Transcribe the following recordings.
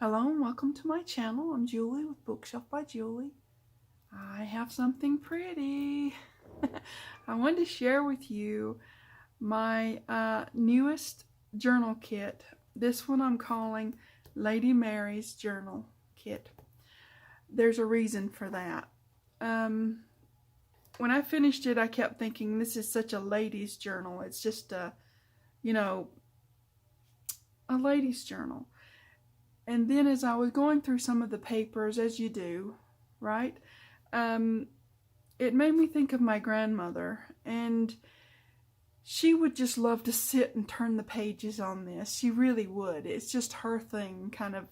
Hello and welcome to my channel. I'm Julie with Bookshelf by Julie. I have something pretty. I wanted to share with you my newest journal kit. This one I'm calling Lady Mary's Journal Kit. There's a reason for that. When I finished it, I kept thinking this is such a lady's journal. It's just a lady's journal. And then as I was going through some of the papers, as you do, right, it made me think of my grandmother. And she would just love to sit and turn the pages on this. She really would. It's just her thing, kind of,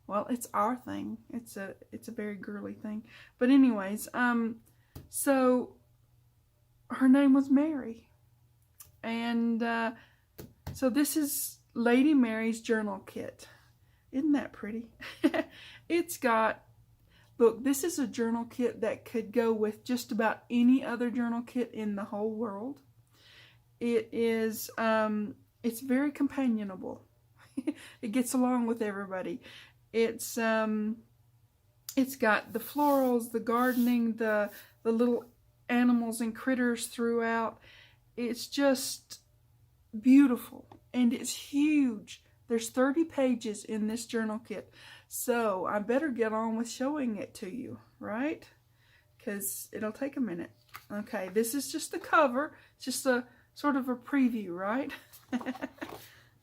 well, it's our thing. It's a very girly thing. But anyways, so her name was Mary. And so this is Lady Mary's Journal Kit. Isn't that pretty? It's got, look, this is a journal kit that could go with just about any other journal kit in the whole world. It is, it's very companionable. It gets along with everybody. It's got the florals, the gardening, the little animals and critters throughout. It's just beautiful. And it's huge. There's 30 pages in this journal kit. So I better get on with showing it to you, right? Because it'll take a minute. Okay, this is just the cover. It's just a sort of a preview, right?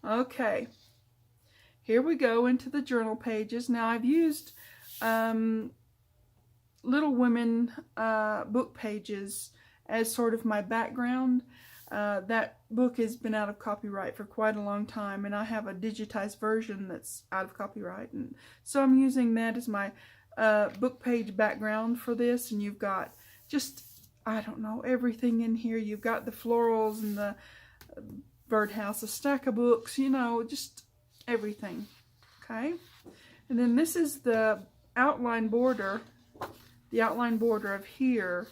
Okay. Here we go into the journal pages. Now I've used Little Women book pages as sort of my background. That book has been out of copyright for quite a long time, and I have a digitized version that's out of copyright, and so I'm using that as my book page background for this. And you've got just, I don't know, everything in here. You've got the florals and the birdhouse, a stack of books, just everything. Okay, and then this is the outline border of here.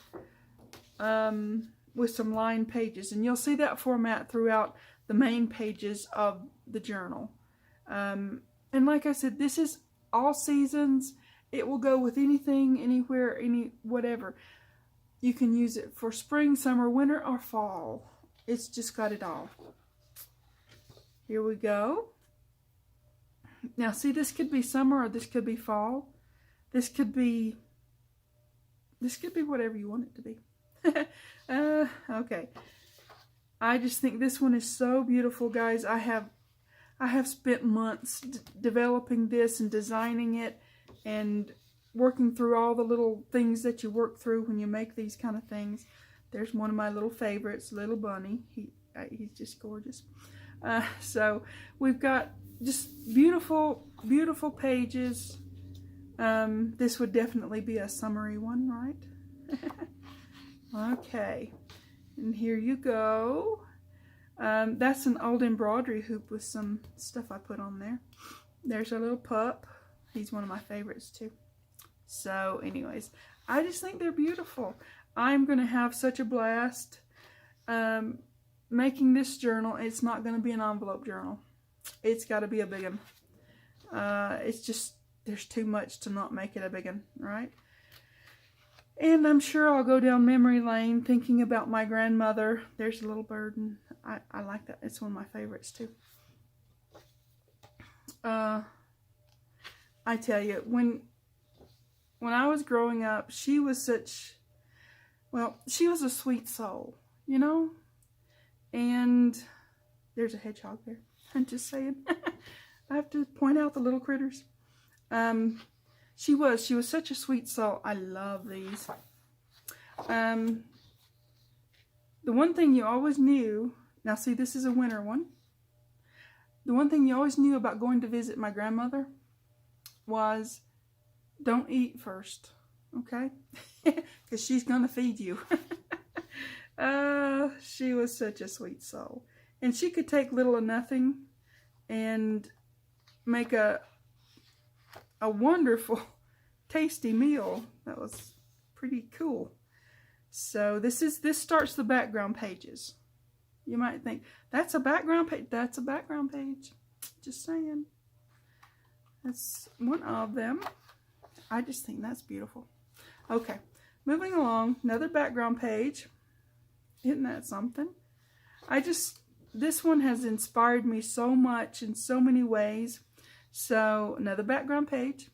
With some lined pages, and you'll see that format throughout the main pages of the journal. And like I said, this is all seasons. It will go with anything, anywhere, whatever. You can use it for spring, summer, winter, or fall. It's just got it all. Here we go. Now see, this could be summer or this could be fall. This could be whatever you want it to be. Okay. I just think this one is so beautiful, guys. I have spent months developing this and designing it and working through all the little things that you work through when you make these kind of things. There's one of my little favorites, Little Bunny. He's just gorgeous. So we've got just beautiful, beautiful pages. This would definitely be a summery one, right? Okay, and here you go. That's an old embroidery hoop with some stuff I put on there. There's our little pup. He's one of my favorites too. So anyways, I just think they're beautiful. I'm going to have such a blast making this journal. It's not going to be an envelope journal. It's got to be a big one. It's just, there's too much to not make it a big one, right? And I'm sure I'll go down memory lane thinking about my grandmother. There's a little bird, and I like that. It's one of my favorites too. I tell you, when I was growing up, she was such, well, she was a sweet soul, And there's a hedgehog there. I'm just saying. I have to point out the little critters. She was such a sweet soul. I love these. The one thing you always knew, now see, this is a winter one. The one thing you always knew about going to visit my grandmother was don't eat first, okay? Because she's going to feed you. She was such a sweet soul. And she could take little or nothing and make a wonderful, tasty meal. That was pretty cool. So this starts the background pages. You might think, that's a background page. That's a background page. Just saying. That's one of them. I just think that's beautiful. Okay, moving along, another background page. Isn't that something? This one has inspired me so much in so many ways. So, another background page.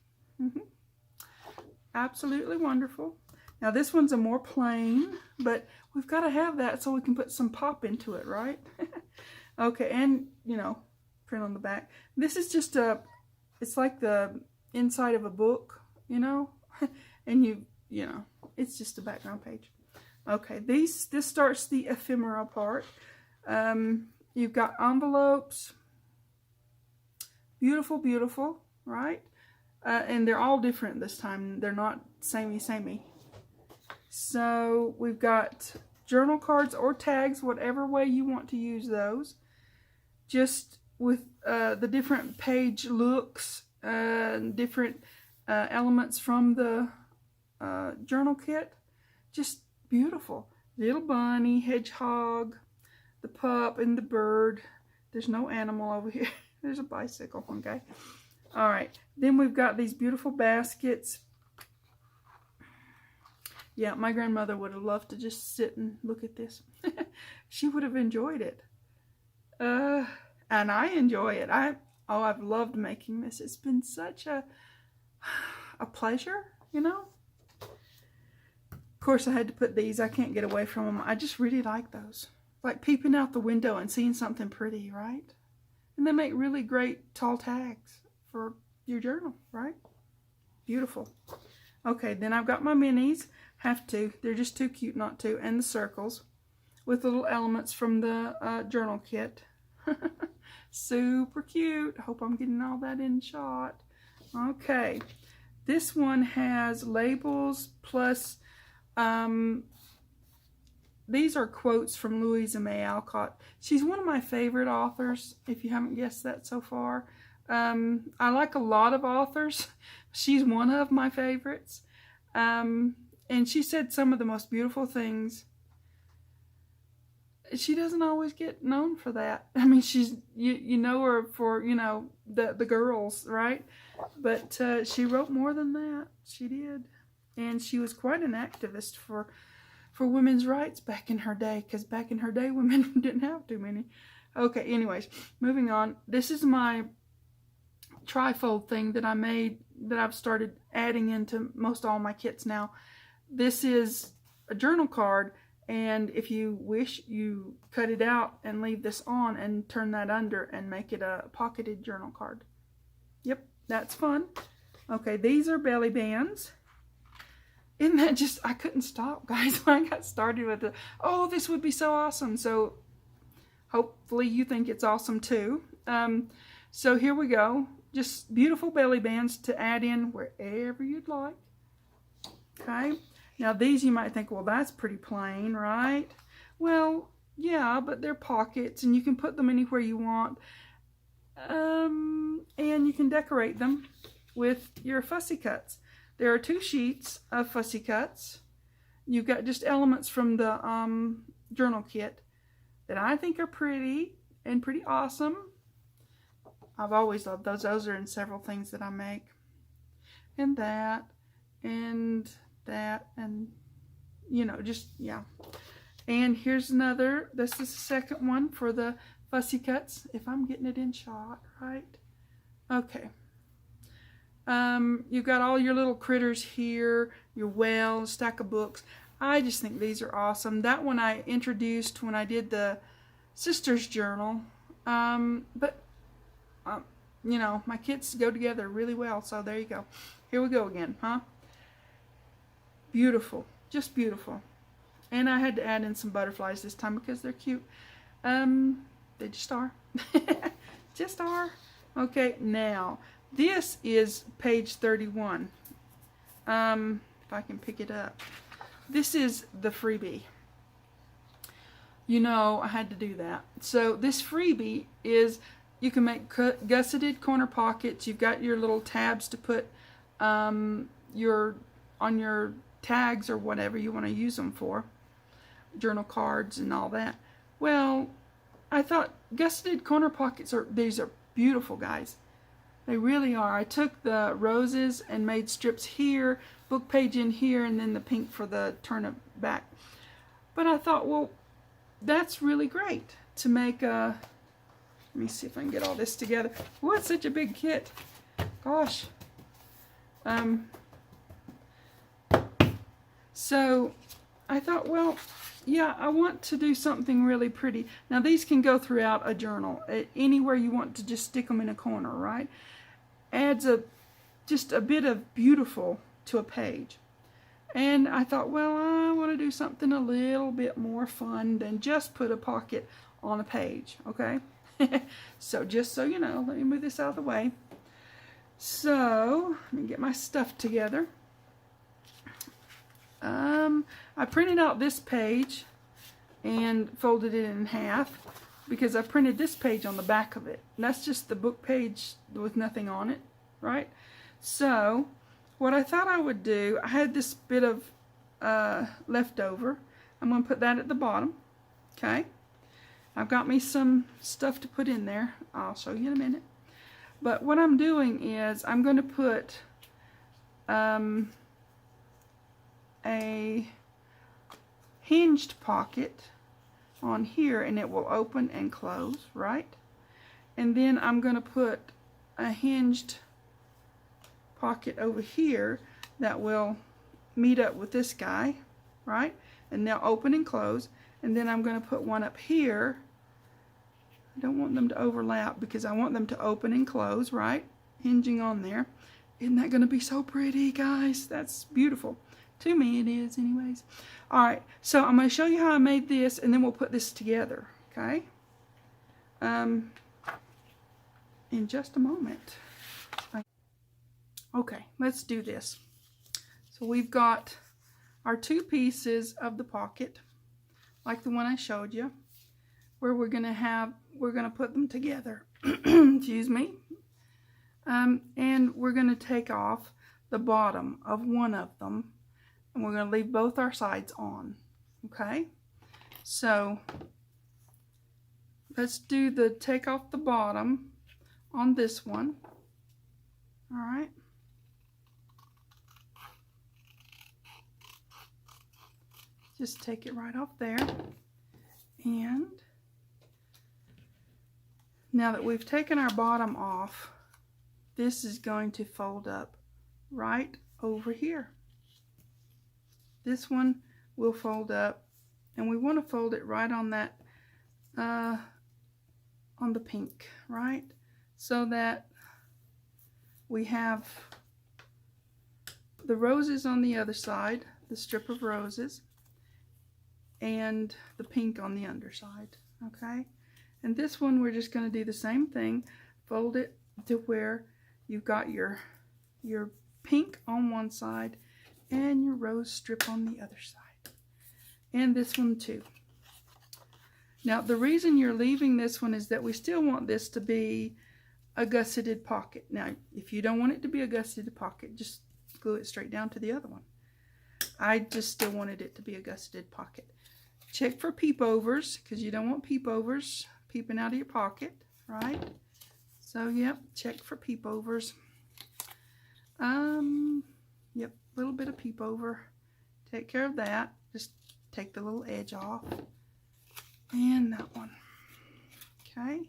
Absolutely wonderful. Now, this one's a more plain, but we've got to have that so we can put some pop into it, right? Okay, and, you know, print on the back. This is just it's like the inside of a book, you know? And you know, it's just a background page. Okay, this starts the ephemera part. You've got envelopes. Beautiful, beautiful, right? And they're all different this time. They're not samey. So we've got journal cards or tags, whatever way you want to use those. Just with the different page looks, different elements from the journal kit. Just beautiful. Little bunny, hedgehog, the pup, and the bird. There's no animal over here. There's a bicycle, okay? All right. Then we've got these beautiful baskets. Yeah, my grandmother would have loved to just sit and look at this. She would have enjoyed it. And I enjoy it. I've loved making this. It's been such a pleasure, you know? Of course, I had to put these. I can't get away from them. I just really like those. Like peeping out the window and seeing something pretty, right? And they make really great tall tags for your journal, right? Beautiful. Okay, then I've got my minis. Have to. They're just too cute not to. And the circles with little elements from the journal kit. Super cute. Hope I'm getting all that in shot. Okay. This one has labels plus these are quotes from Louisa May Alcott. She's one of my favorite authors, if you haven't guessed that so far. I like a lot of authors. She's one of my favorites. And she said some of the most beautiful things. She doesn't always get known for that. I mean, she's you know her for, you know, the girls, right? But she wrote more than that. She did. And she was quite an activist for women's rights back in her day, because back in her day, women didn't have too many. Okay, anyways, moving on. This is my trifold thing that I made, that I've started adding into most all my kits now. This is a journal card, and if you wish, you cut it out and leave this on and turn that under and make it a pocketed journal card. Yep, that's fun. Okay, these are belly bands. Isn't that just, I couldn't stop, guys, when I got started with it. Oh, this would be so awesome. So hopefully you think it's awesome too. So here we go. Just beautiful belly bands to add in wherever you'd like. Okay. Now these you might think, well, that's pretty plain, right? Well, yeah, but they're pockets and you can put them anywhere you want. And you can decorate them with your fussy cuts. There are 2 sheets of fussy cuts. You've got just elements from the journal kit that I think are pretty and pretty awesome. I've always loved those. Those are in several things that I make. And that, and you know, just, yeah. And here's another. This is the second one for the fussy cuts, if I'm getting it in shot, right? Okay. You've got all your little critters here, your whale, stack of books. I just think these are awesome. That one I introduced when I did the Sisters Journal. But you know, my kits go together really well, so there you go. Here we go again, huh? Beautiful, just beautiful. And I had to add in some butterflies this time because they're cute. They just are. Just are. Okay, now this is page 31. If I can pick it up. This is the freebie. You know, I had to do that. So this freebie is, you can make gusseted corner pockets. You've got your little tabs to put on your tags or whatever you want to use them for. Journal cards and all that. Well, I thought gusseted corner pockets these are beautiful, guys. They really are. I took the roses and made strips here, book page in here, and then the pink for the turnip back. But I thought, well, that's really great to make a, let me see if I can get all this together. Oh, it's such a big kit. Gosh. So I thought, well, yeah, I want to do something really pretty. Now these can go throughout a journal, anywhere you want to just stick them in a corner, right? Adds just a bit of beautiful to a page. And I thought, well, I want to do something a little bit more fun than just put a pocket on a page, okay? So just so you know, let me move this out of the way. So let me get my stuff together. I printed out this page and folded it in half because I printed this page on the back of it. And that's just the book page with nothing on it, right? So what I thought I would do, I had this bit of leftover. I'm going to put that at the bottom, okay? I've got me some stuff to put in there. I'll show you in a minute. But what I'm doing is I'm going to put a hinged pocket on here, and it will open and close, right? And then I'm going to put a hinged pocket over here that will meet up with this guy, right? And they'll open and close. And then I'm going to put one up here. I don't want them to overlap because I want them to open and close, right? Hinging on there. Isn't that going to be so pretty, guys? That's beautiful. To me, it is anyways. All right, so I'm going to show you how I made this, and then we'll put this together, okay? In just a moment. Okay, let's do this. So we've got our two pieces of the pocket, like the one I showed you, where we're going to put them together. Excuse me. And we're going to take off the bottom of one of them, and we're going to leave both our sides on. Okay? So let's do the take off the bottom on this one. All right. Just take it right off there. And now that we've taken our bottom off, this is going to fold up right over here. This one will fold up, and we want to fold it right on that, on the pink, right? So that we have the roses on the other side, the strip of roses, and the pink on the underside, okay? And this one we're just going to do the same thing, fold it to where you've got your pink on one side and your rose strip on the other side. And this one too. Now the reason you're leaving this one is that we still want this to be a gusseted pocket. Now if you don't want it to be a gusseted pocket, just glue it straight down to the other one. I just still wanted it to be a gusseted pocket. Check for peep overs, because you don't want peep overs peeping out of your pocket, right? So yep, check for peep overs. Yep, a little bit of peep over. Take care of that. Just take the little edge off. And that one. Okay.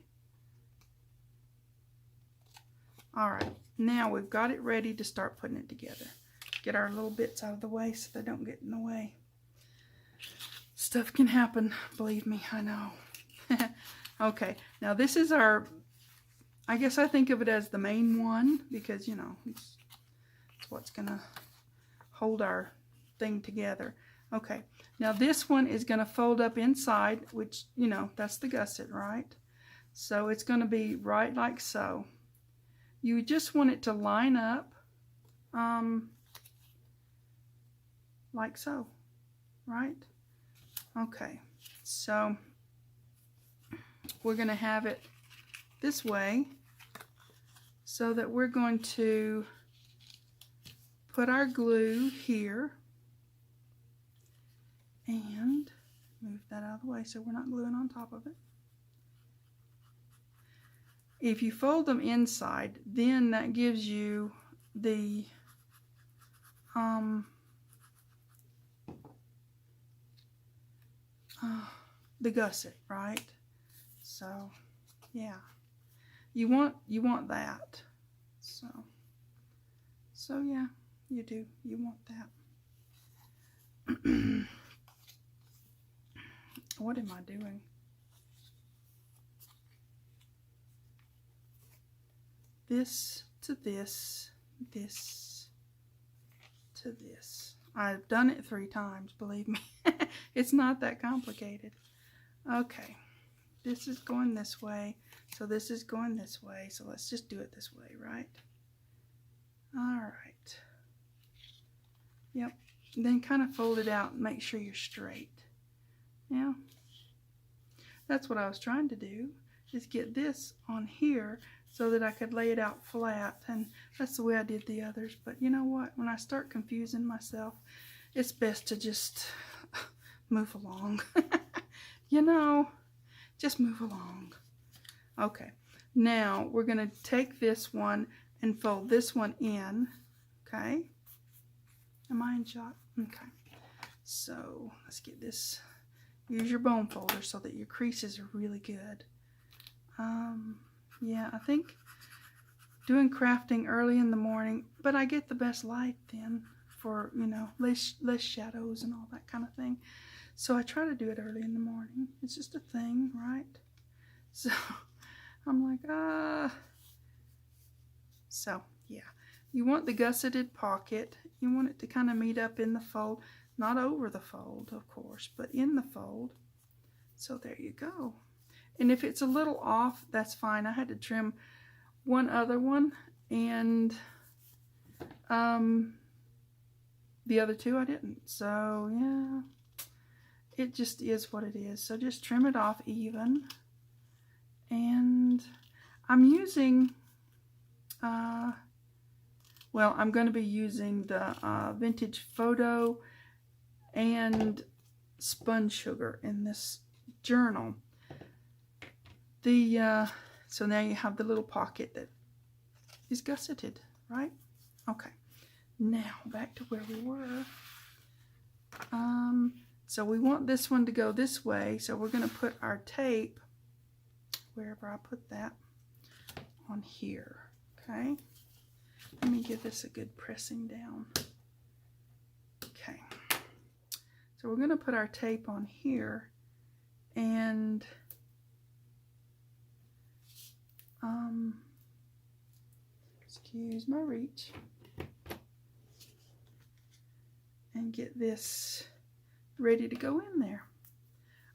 Alright, now we've got it ready to start putting it together. Get our little bits out of the way so they don't get in the way. Stuff can happen, believe me, I know. Okay, now this is our, I guess I think of it as the main one because, you know, it's what's going to hold our thing together. Okay, now this one is going to fold up inside, which, you know, that's the gusset, right? So it's going to be right like so. You just want it to line up like so, right? Okay, so we're going to have it this way so that we're going to put our glue here and move that out of the way so we're not gluing on top of it. if you fold them inside, then that gives you the gusset, right? So yeah, you want that. So yeah, you do. You want that. What am I doing? This to this, this to this. I've done it 3 times, believe me. It's not that complicated. Okay, this is going this way, so this is going this way, so let's just do it this way, right? Alright. Yep, then kind of fold it out and make sure you're straight. Yeah, that's what I was trying to do, is get this on here so that I could lay it out flat, and that's the way I did the others. But you know what, when I start confusing myself, it's best to just move along. You know, just move along. Okay, now we're going to take this one and fold this one in. Okay, am I in shot? Okay, so let's get this. Use your bone folder so that your creases are really good. Yeah, I think doing crafting early in the morning, but I get the best light then for, you know, less shadows and all that kind of thing. So I try to do it early in the morning. It's just a thing, right? So I'm like, So yeah, you want the gusseted pocket. You want it to kind of meet up in the fold, not over the fold, of course, but in the fold. So there you go. And if it's a little off, that's fine. I had to trim one other one, and the other 2 I didn't. So yeah, it just is what it is. So just trim it off even. And I'm using, well, I'm going to be using the vintage photo and sponge sugar in this journal. So now you have the little pocket that is gusseted, right? Okay, now back to where we were. So we want this one to go this way, so we're going to put our tape, wherever I put that, on here. Okay, let me give this a good pressing down. Okay, so we're going to put our tape on here, and excuse my reach, and get this ready to go in there.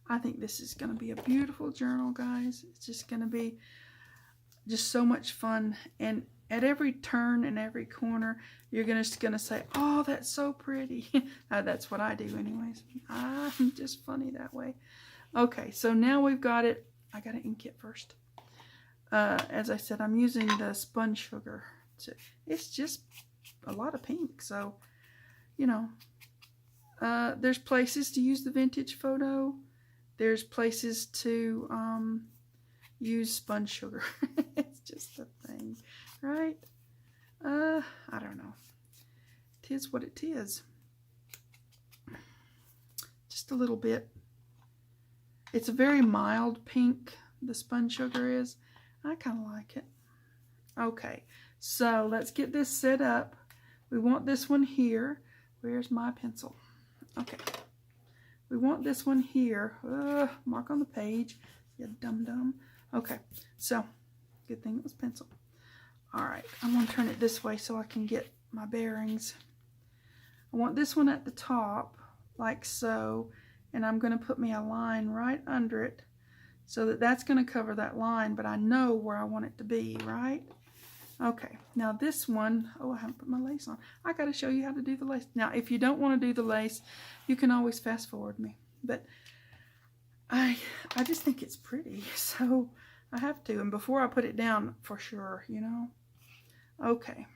I think this is going to be a beautiful journal, guys. It's just going to be just so much fun, and at every turn and every corner you're just going to say, oh, that's so pretty. That's what I do anyways. I'm just funny that way. Okay, so now we've got it. I got to ink it first. As I said, I'm using the sponge sugar. It's just a lot of pink, so you know, there's places to use the vintage photo. There's places to use sponge sugar. It's just a thing, right? I don't know. It is what it is. Just a little bit. It's a very mild pink, the sponge sugar is. I kind of like it. Okay, so let's get this set up. We want this one here. Where's my pencil? Okay. We want this one here. Mark on the page. You dum-dum. Okay, so good thing it was pencil. Alright, I'm going to turn it this way so I can get my bearings. I want this one at the top, like so, and I'm going to put me a line right under it so that that's going to cover that line, but I know where I want it to be, right? Okay, now this one, oh, I haven't put my lace on. I got to show you how to do the lace. Now, if you don't want to do the lace, you can always fast forward me, but I just think it's pretty, so I have to. And before I put it down, for sure, you know. Okay,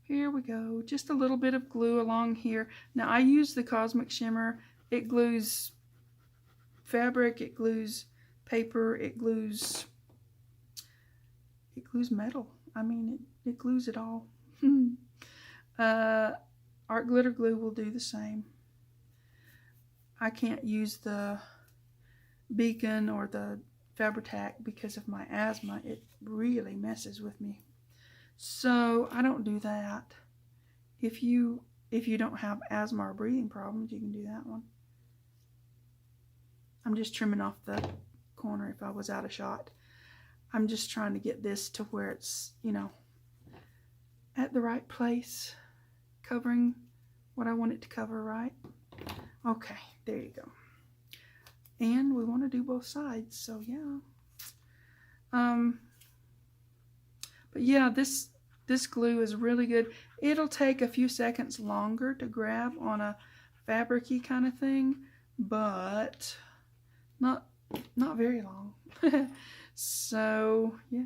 here we go. Just a little bit of glue along here. Now, I use the Cosmic Shimmer. It glues fabric, it glues paper, it glues it glues metal. I mean, it glues it all. Art glitter glue will do the same. I can't use the Beacon or the Fabri-Tac because of my asthma. It really messes with me. So I don't do that. If you don't have asthma or breathing problems, you can do that one. I'm just trimming off the corner if I was out of shot. I'm just trying to get this to where it's, you know, at the right place, covering what I want it to cover, right? Okay, there you go. And we want to do both sides, so yeah. But yeah, this glue is really good. It'll take a few seconds longer to grab on a fabric-y kind of thing, but not very long. So yeah,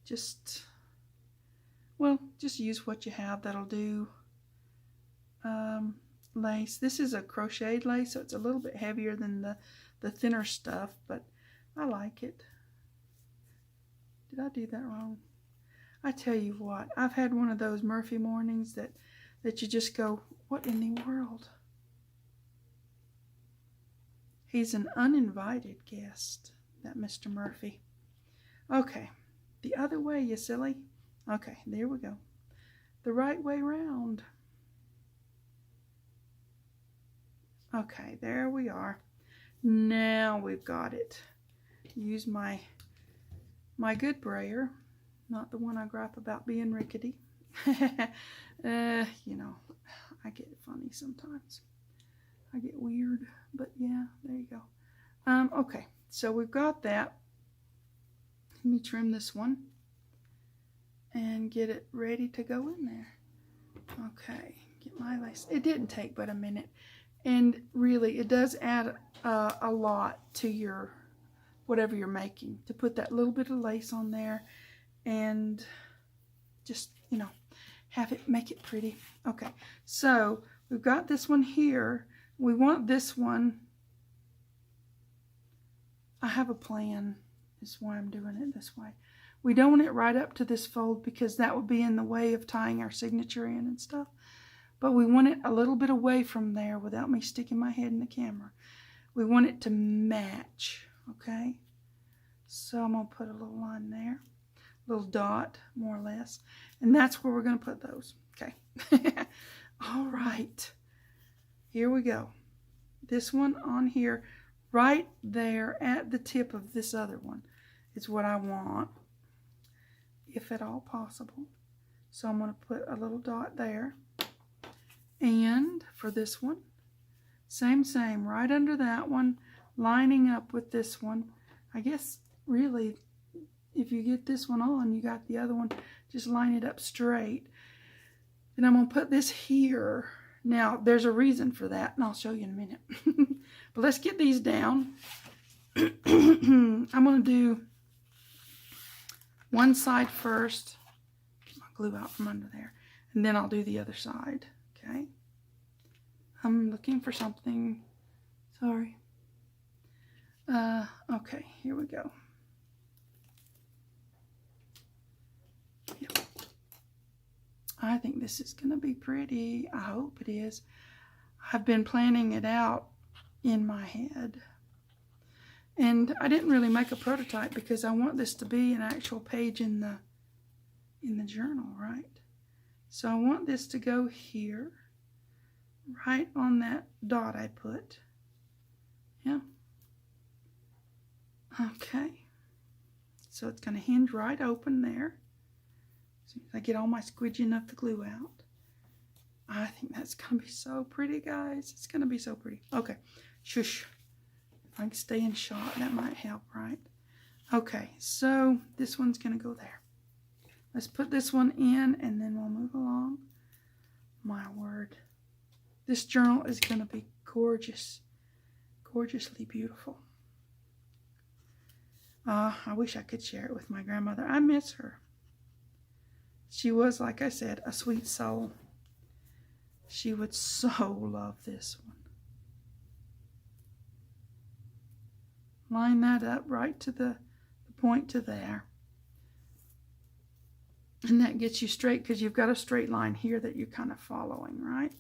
just use what you have. That'll do. Lace. This is a crocheted lace, so it's a little bit heavier than the thinner stuff, but I like it. Did I do that wrong? I tell you what, I've had one of those Murphy mornings that you just go, what in the world? He's an uninvited guest, that Mr. Murphy. Okay, the other way, you silly. Okay, there we go. The right way round. Okay, there we are. Now we've got it. Use my good brayer, not the one I gripe about being rickety. You know, I get funny sometimes. I get weird, but yeah, there you go. Okay, so we've got that. Let me trim this one and get it ready to go in there. Okay, get my lace. It didn't take but a minute. And really, it does add a lot to your, whatever you're making, to put that little bit of lace on there and just, you know, have it, make it pretty. Okay, so we've got this one here. We want this one. I have a plan. That's why I'm doing it this way. We don't want it right up to this fold because that would be in the way of tying our signature in and stuff. But we want it a little bit away from there without me sticking my head in the camera. We want it to match, okay? So I'm going to put a little line there, a little dot, more or less. And that's where we're going to put those, okay? All right. Here we go. This one on here, right there at the tip of this other one is what I want, if at all possible. So I'm going to put a little dot there. And for this one, same, right under that one, lining up with this one. I guess really, if you get this one on, you got the other one, just line it up straight. Then I'm going to put this here. Now, there's a reason for that, and I'll show you in a minute. But let's get these down. I'm going to do one side first. Get my glue out from under there. And then I'll do the other side. Okay, I'm looking for something. Sorry. Okay, here we go. Yep. I think this is going to be pretty. I hope it is. I've been planning it out in my head. And I didn't really make a prototype because I want this to be an actual page in the journal, right? So I want this to go here, right on that dot I put. Yeah. Okay. So it's going to hinge right open there. As soon as I get all my squidging of the glue out. I think that's going to be so pretty, guys. It's going to be so pretty. Okay. Shush. If I can stay in shot, that might help, right? Okay. So this one's going to go there. Let's put this one in and then we'll move along. My word. This journal is going to be gorgeous. Gorgeously beautiful. I wish I could share it with my grandmother. I miss her. She was, like I said, a sweet soul. She would so love this one. Line that up right to the point to there. And that gets you straight because you've got a straight line here that you're kind of following, right?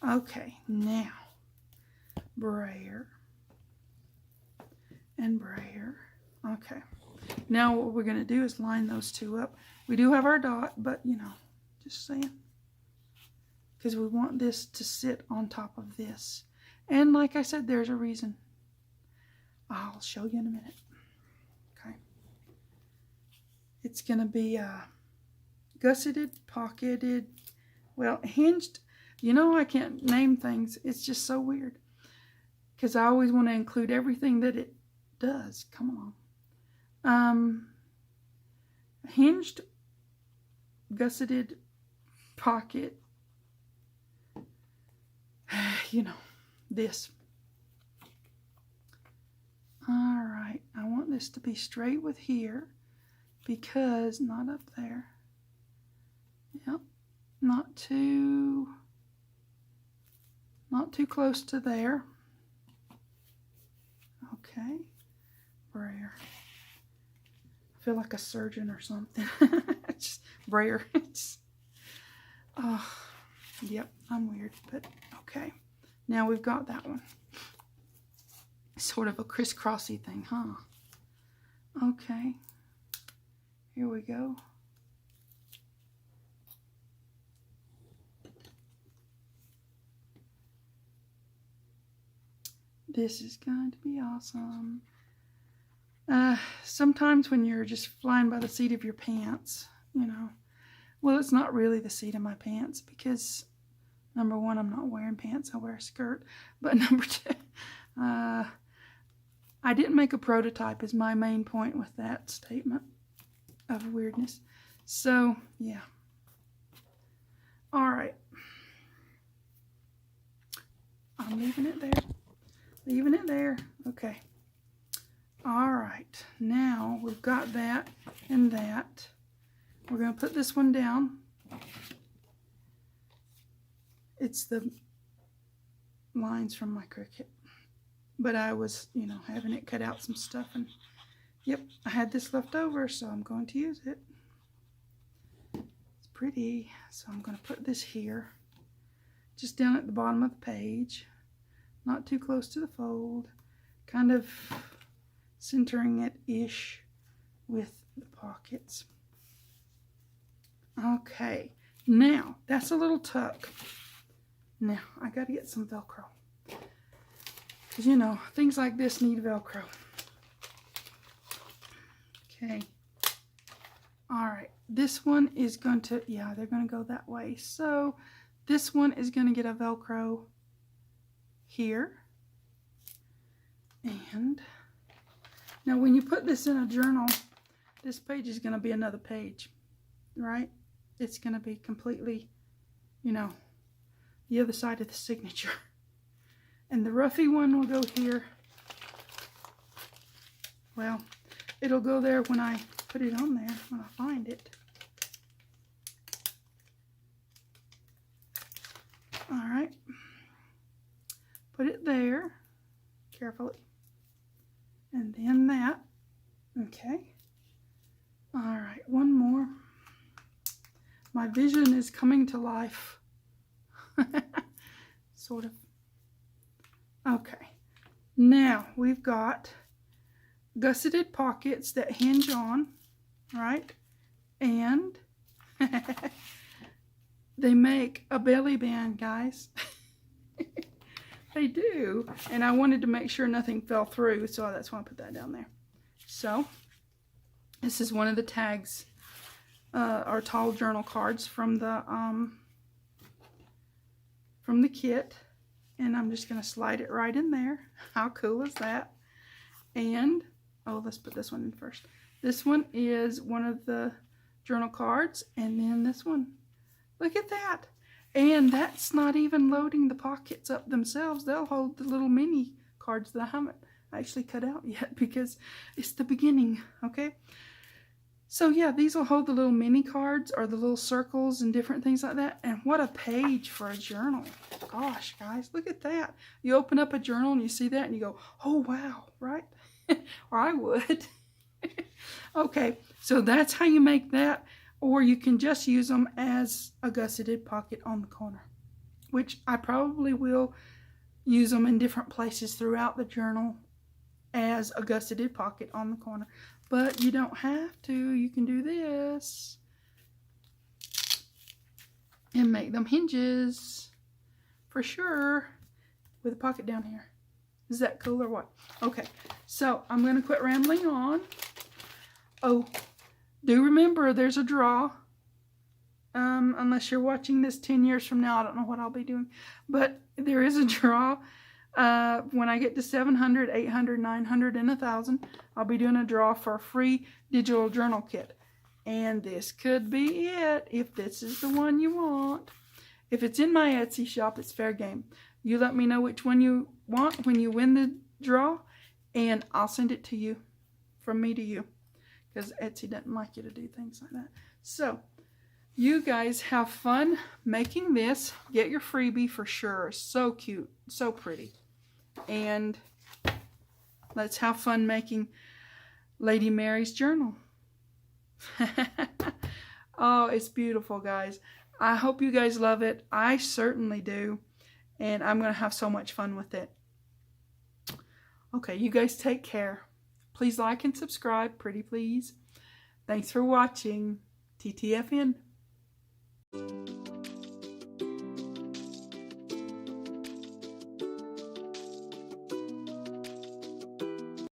Okay, now brayer and brayer. Okay, now what we're going to do is line those two up. We do have our dot, but you know, just saying, because we want this to sit on top of this. And like I said, there's a reason. I'll show you in a minute. Okay, it's going to be gusseted, pocketed, well, hinged. You know, I can't name things. It's just so weird because I always want to include everything that it does. Come on. Hinged, gusseted, pocket. You know, this. All right. I want this to be straight with here because not up there. Yep. Not too close to there. Okay. Brayer. I feel like a surgeon or something. Just brayer. Oh, yep, I'm weird, but okay. Now we've got that one. Sort of a crisscrossy thing, huh? Okay. Here we go. This is going to be awesome. Sometimes when you're just flying by the seat of your pants, you know, well, it's not really the seat of my pants because, number one, I'm not wearing pants, I wear a skirt. But number two, I didn't make a prototype is my main point with that statement of weirdness. So, yeah. All right. I'm leaving it there. Leaving it there. Okay. All right. Now we've got that and that. We're going to put this one down. It's the lines from my Cricut. But I was, you know, having it cut out some stuff. And, yep, I had this left over, so I'm going to use it. It's pretty. So I'm going to put this here. Just down at the bottom of the page. Not too close to the fold, kind of centering it-ish with the pockets. Okay, now that's a little tuck. Now I gotta get some Velcro, because you know, things like this need Velcro. Okay, all right, this one is going to, yeah, they're going to go that way. So this one is going to get a Velcro here. And now when you put this in a journal, this page is going to be another page, right? It's going to be completely, you know, the other side of the signature. And the roughy one will go here. Well, it'll go there when I put it on there, when I find it. All right. Put it there, carefully. And then that. Okay. All right, one more. My vision is coming to life. Sort of. Okay. Now we've got gusseted pockets that hinge on, right? And they make a belly band, guys. They do. And I wanted to make sure nothing fell through, so that's why I put that down there. So, this is one of the tags, our tall journal cards from the kit. And I'm just going to slide it right in there. How cool is that? And, oh, let's put this one in first. This one is one of the journal cards. And then this one. Look at that. And that's not even loading the pockets up themselves. They'll hold the little mini cards that I haven't actually cut out yet because it's the beginning, okay? So yeah, these will hold the little mini cards or the little circles and different things like that. And what a page for a journal. Gosh, guys, look at that. You open up a journal and you see that and you go, oh, wow, right? Or I would. Okay, so that's how you make that. or you can just use them as a gusseted pocket on the corner, which I probably will use them in different places throughout the journal as a gusseted pocket on the corner. But you don't have to. You can do this and make them hinges for sure with a pocket down here. Is that cool or what? Okay, so I'm going to quit rambling on. Oh, do remember there's a draw. Unless you're watching this 10 years from now, I don't know what I'll be doing. But there is a draw. When I get to 700, 800, 900, and 1,000, I'll be doing a draw for a free digital journal kit. And this could be it, if this is the one you want. If it's in my Etsy shop, it's fair game. You let me know which one you want when you win the draw, and I'll send it to you, from me to you, because Etsy doesn't like you to do things like that. So, you guys have fun making this. Get your freebie for sure. So cute, so pretty. And let's have fun making Lady Mary's journal. Oh, it's beautiful, guys. I hope you guys love it. I certainly do. And I'm going to have so much fun with it. Okay, you guys take care. Please like and subscribe, pretty please. Thanks for watching. TTFN.